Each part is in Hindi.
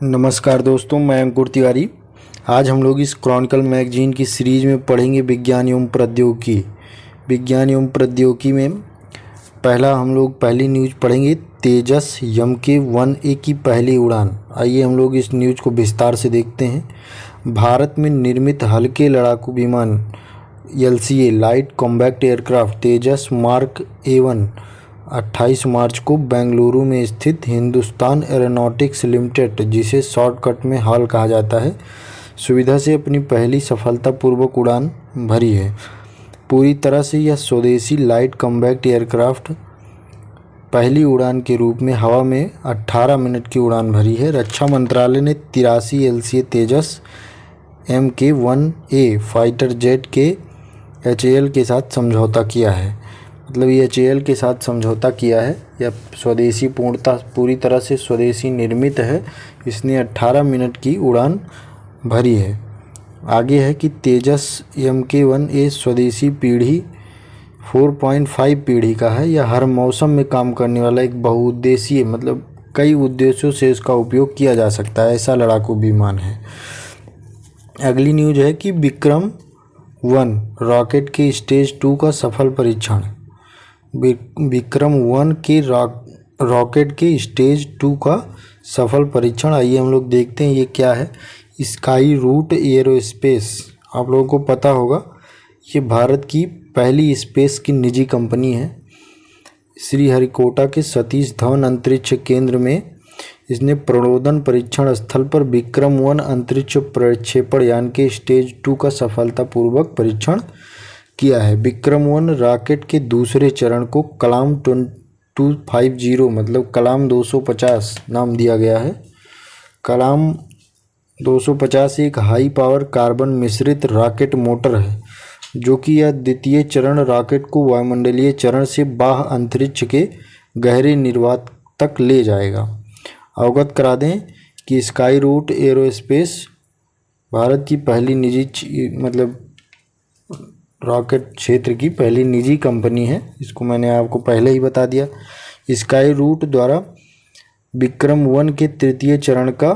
नमस्कार दोस्तों, मैं अंकुर तिवारी। आज हम लोग इस क्रॉनिकल मैगजीन की सीरीज में पढ़ेंगे विज्ञान एवं प्रौद्योगिकी। विज्ञान एवं प्रौद्योगिकी में हम लोग पहली न्यूज़ पढ़ेंगे, तेजस MK-1A की पहली उड़ान। आइए हम लोग इस न्यूज़ को विस्तार से देखते हैं। भारत में निर्मित हल्के लड़ाकू विमान LCA लाइट कॉम्बैट एयरक्राफ्ट तेजस मार्क A1 28 मार्च को बेंगलुरु में स्थित हिंदुस्तान एरोनॉटिक्स लिमिटेड, जिसे शॉर्टकट में हाल कहा जाता है, सुविधा से अपनी पहली सफलतापूर्वक उड़ान भरी है। पूरी तरह से यह स्वदेशी लाइट कॉम्बैट एयरक्राफ्ट पहली उड़ान के रूप में हवा में 18 मिनट की उड़ान भरी है। रक्षा मंत्रालय ने 83 LCA तेजस MK-1A फाइटर जेट के HAL के साथ समझौता किया है। मतलब ये HAL के साथ समझौता किया है। यह स्वदेशी पूरी तरह से स्वदेशी निर्मित है। इसने 18 मिनट की उड़ान भरी है। आगे है कि तेजस MK-1A स्वदेशी पीढ़ी 4.5 पीढ़ी का है। यह हर मौसम में काम करने वाला एक बहुउद्देशीय, मतलब कई उद्देश्यों से इसका उपयोग किया जा सकता है, ऐसा लड़ाकू विमान है। अगली न्यूज़ है कि विक्रम-1 रॉकेट के स्टेज 2 का सफल परीक्षण। विक्रम-1 के रॉकेट के स्टेज 2 का सफल परीक्षण। आइए हम लोग देखते हैं ये क्या है। स्काई रूट एरोस्पेस, आप लोगों को पता होगा, ये भारत की पहली स्पेस की निजी कंपनी है। श्रीहरिकोटा के सतीश धवन अंतरिक्ष केंद्र में इसने प्रणोदन परीक्षण स्थल पर विक्रम-1 अंतरिक्ष प्रक्षेपण यान के स्टेज 2 का सफलतापूर्वक परीक्षण किया है। विक्रम-1 रॉकेट के दूसरे चरण को कलाम 250 मतलब कलाम 250 नाम दिया गया है। कलाम 250 एक हाई पावर कार्बन मिश्रित रॉकेट मोटर है, जो कि यह द्वितीय चरण रॉकेट को वायुमंडलीय चरण से बाह्य अंतरिक्ष के गहरे निर्वात तक ले जाएगा। अवगत करा दें कि स्काई रूट एरोस्पेस भारत की पहली निजी रॉकेट क्षेत्र की पहली निजी कंपनी है। इसको मैंने आपको पहले ही बता दिया। स्काई रूट द्वारा विक्रम-1 के तृतीय चरण का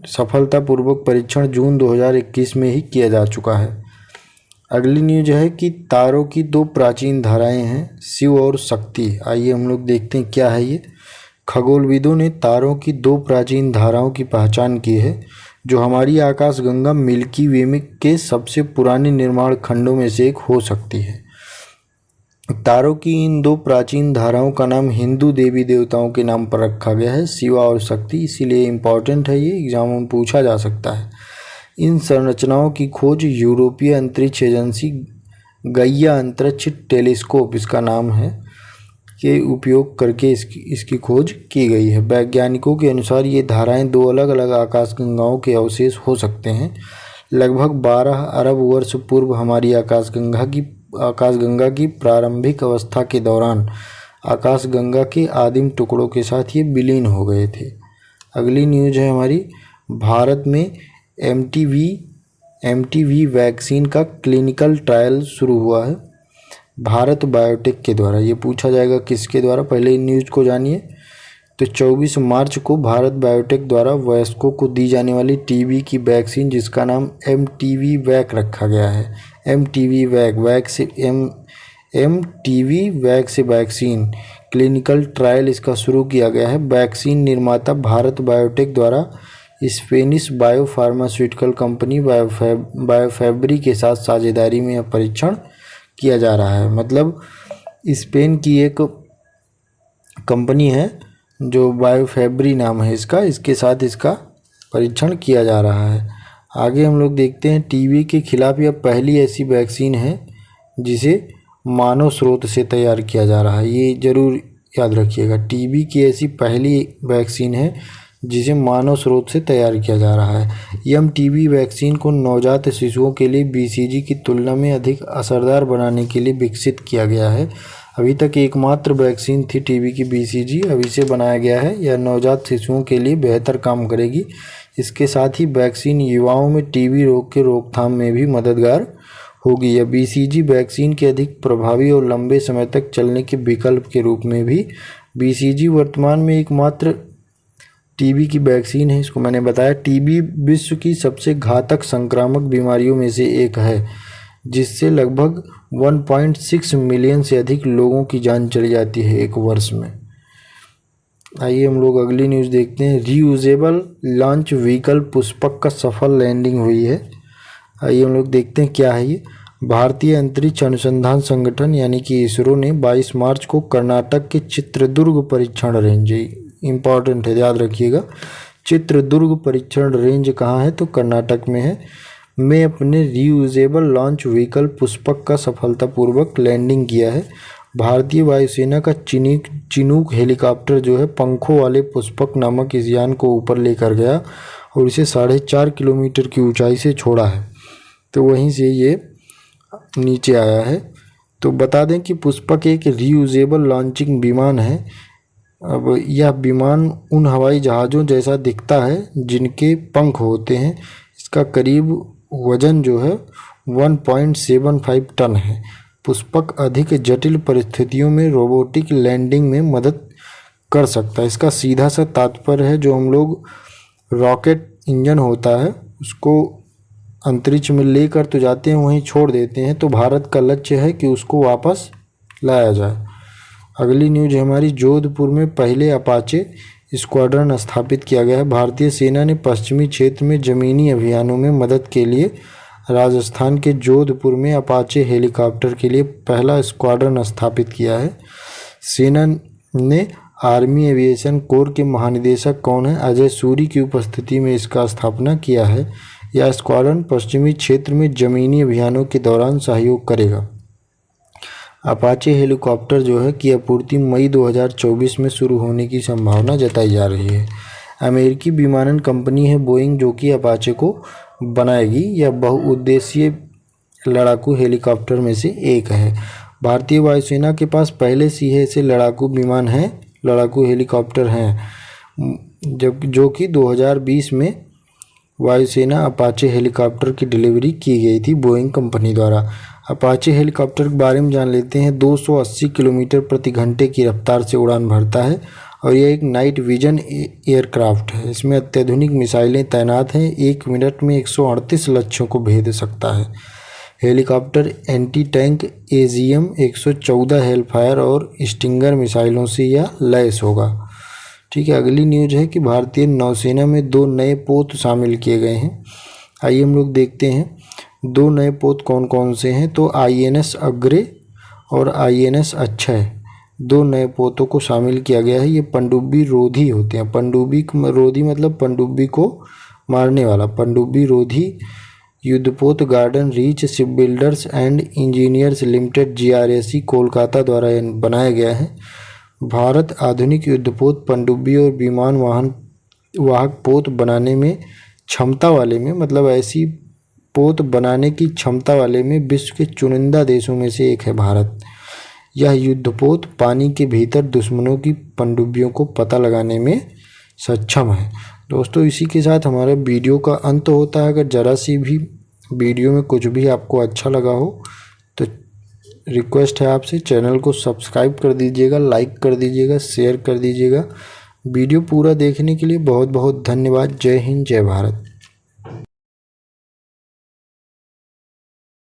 सफलतापूर्वक परीक्षण जून 2021 में ही किया जा चुका है। अगली न्यूज है कि तारों की दो प्राचीन धाराएं हैं, शिव और शक्ति। आइए हम लोग देखते हैं क्या है ये। खगोलविदों ने तारों की दो प्राचीन धाराओं की पहचान की है, जो हमारी आकाशगंगा मिल्की वे के सबसे पुराने निर्माण खंडों में से एक हो सकती है। तारों की इन दो प्राचीन धाराओं का नाम हिंदू देवी देवताओं के नाम पर रखा गया है, शिवा और शक्ति। इसीलिए इम्पॉर्टेंट है, ये एग्जाम में पूछा जा सकता है। इन संरचनाओं की खोज यूरोपीय अंतरिक्ष एजेंसी गैया अंतरिक्ष टेलीस्कोप, इसका नाम है, के उपयोग करके इसकी खोज की गई है। वैज्ञानिकों के अनुसार ये धाराएं दो अलग अलग आकाशगंगाओं के अवशेष हो सकते हैं। लगभग 12 अरब वर्ष पूर्व हमारी आकाशगंगा की प्रारंभिक अवस्था के दौरान आकाशगंगा के आदिम टुकड़ों के साथ ये विलीन हो गए थे। अगली न्यूज है हमारी, भारत में MTV वैक्सीन का क्लिनिकल ट्रायल शुरू हुआ है भारत बायोटेक के द्वारा। ये पूछा जाएगा किसके द्वारा, पहले इन न्यूज़ को जानिए। तो 24 मार्च को भारत बायोटेक द्वारा वयस्कों को दी जाने वाली टीबी की वैक्सीन, जिसका नाम MTV वैक रखा गया है, MTV वैक से वैक्सीन क्लिनिकल ट्रायल इसका शुरू किया गया है। वैक्सीन निर्माता भारत बायोटेक द्वारा स्पेनिश बायोफार्मास्यूटिकल कंपनी बायोफैब्री के साथ साझेदारी में यह परीक्षण किया जा रहा है। मतलब स्पेन की एक कंपनी है जो बायोफैब्री नाम है इसका, इसके साथ इसका परीक्षण किया जा रहा है। आगे हम लोग देखते हैं, टीबी के खिलाफ यह पहली ऐसी वैक्सीन है जिसे मानव स्रोत से तैयार किया जा रहा है। ये जरूर याद रखिएगा, टीबी की ऐसी पहली वैक्सीन है जिसे मानव स्रोत से तैयार किया जा रहा है। MTV वैक्सीन को नवजात शिशुओं के लिए BCG की तुलना में अधिक असरदार बनाने के लिए विकसित किया गया है। अभी तक एकमात्र वैक्सीन थी टीबी की BCG, अब इसे बनाया गया है। यह नवजात शिशुओं के लिए बेहतर काम करेगी। इसके साथ ही वैक्सीन युवाओं में टीबी रोग के रोकथाम में भी मददगार होगी। यह BCG वैक्सीन के अधिक प्रभावी और लंबे समय तक चलने के विकल्प के रूप में भी BCG वर्तमान में एकमात्र टीबी की वैक्सीन है, इसको मैंने बताया। टीबी विश्व की सबसे घातक संक्रामक बीमारियों में से एक है, जिससे लगभग 1.6 मिलियन से अधिक लोगों की जान चली जाती है एक वर्ष में। आइए हम लोग अगली न्यूज़ देखते हैं। रीयूजेबल लॉन्च व्हीकल पुष्पक का सफल लैंडिंग हुई है। आइए हम लोग देखते हैं क्या है ये। भारतीय अंतरिक्ष अनुसंधान संगठन यानी कि इसरो ने 22 मार्च को कर्नाटक के चित्रदुर्ग परीक्षण रेंज, इम्पॉर्टेंट है, याद रखिएगा, चित्रदुर्ग परीक्षण रेंज कहाँ है तो कर्नाटक में है, में अपने रीयूजेबल लॉन्च व्हीकल पुष्पक का सफलतापूर्वक लैंडिंग किया है। भारतीय वायुसेना का चिनूक हेलीकॉप्टर जो है पंखों वाले पुष्पक नामक इस यान को ऊपर लेकर गया और इसे 4.5 किलोमीटर की ऊंचाई से छोड़ा है, तो वहीं से ये नीचे आया है। तो बता दें कि पुष्पक एक रीयूजेबल लॉन्चिंग विमान है। अब यह विमान उन हवाई जहाज़ों जैसा दिखता है जिनके पंख होते हैं। इसका करीब वजन जो है 1.75 टन है। पुष्पक अधिक जटिल परिस्थितियों में रोबोटिक लैंडिंग में मदद कर सकता है। इसका सीधा सा तात्पर्य है, जो हम लोग रॉकेट इंजन होता है उसको अंतरिक्ष में लेकर तो जाते हैं, वहीं छोड़ देते हैं, तो भारत का लक्ष्य है कि उसको वापस लाया जाए। अगली न्यूज़ हमारी, जोधपुर में पहले अपाचे स्क्वाड्रन स्थापित किया गया है। भारतीय सेना ने पश्चिमी क्षेत्र में ज़मीनी अभियानों में मदद के लिए राजस्थान के जोधपुर में अपाचे हेलीकॉप्टर के लिए पहला स्क्वाड्रन स्थापित किया है। सेना ने आर्मी एविएशन कोर के महानिदेशक कौन है, अजय सूरी की उपस्थिति में इसका स्थापना किया है। यह स्क्वाड्रन पश्चिमी क्षेत्र में ज़मीनी अभियानों के दौरान सहयोग करेगा। अपाचे हेलीकॉप्टर जो है की आपूर्ति मई 2024 में शुरू होने की संभावना जताई जा रही है। अमेरिकी विमानन कंपनी है बोइंग जो कि अपाचे को बनाएगी। यह बहुउद्देशीय लड़ाकू हेलीकॉप्टर में से एक है। भारतीय वायुसेना के पास पहले से ही ऐसे लड़ाकू विमान हैं, लड़ाकू हेलीकॉप्टर हैं, जो कि 2020 में वायुसेना अपाचे हेलीकॉप्टर की डिलीवरी की गई थी बोइंग कंपनी द्वारा। अपाचे हेलीकॉप्टर के बारे में जान लेते हैं। 280 किलोमीटर प्रति घंटे की रफ्तार से उड़ान भरता है और यह एक नाइट विजन एयरक्राफ्ट है। इसमें अत्याधुनिक मिसाइलें तैनात हैं। 1 मिनट में 138 लक्ष्यों को भेद सकता है। Helicopter anti tank AGM 114 Hellfire और स्टिंगर मिसाइलों से यह लैस होगा। ठीक है, अगली न्यूज़ है कि भारतीय नौसेना में 2 नए पोत शामिल किए गए हैं। आइए हम लोग देखते हैं 2 नए पोत कौन कौन से हैं। तो INS अग्रे और INS अक्षय, 2 नए पोतों को शामिल किया गया है। ये पनडुब्बी रोधी होते हैं। पनडुब्बी रोधी मतलब पनडुब्बी को मारने वाला। पनडुब्बी रोधी युद्धपोत garden reach ship builders and engineers limited GRSE Kolkata द्वारा बनाया गया है। भारत आधुनिक युद्धपोत पनडुब्बी और विमान वाहक पोत बनाने में क्षमता वाले में, मतलब ऐसी पोत बनाने की क्षमता वाले में विश्व के चुनिंदा देशों में से एक है भारत। यह युद्धपोत पानी के भीतर दुश्मनों की पनडुब्बियों को पता लगाने में सक्षम है। दोस्तों, इसी के साथ हमारा वीडियो का अंत होता है। अगर ज़रा सी भी वीडियो में कुछ भी आपको अच्छा लगा हो तो रिक्वेस्ट है आपसे चैनल को सब्सक्राइब कर दीजिएगा, लाइक कर दीजिएगा, शेयर कर दीजिएगा। वीडियो पूरा देखने के लिए बहुत बहुत धन्यवाद। जय हिंद, जय भारत।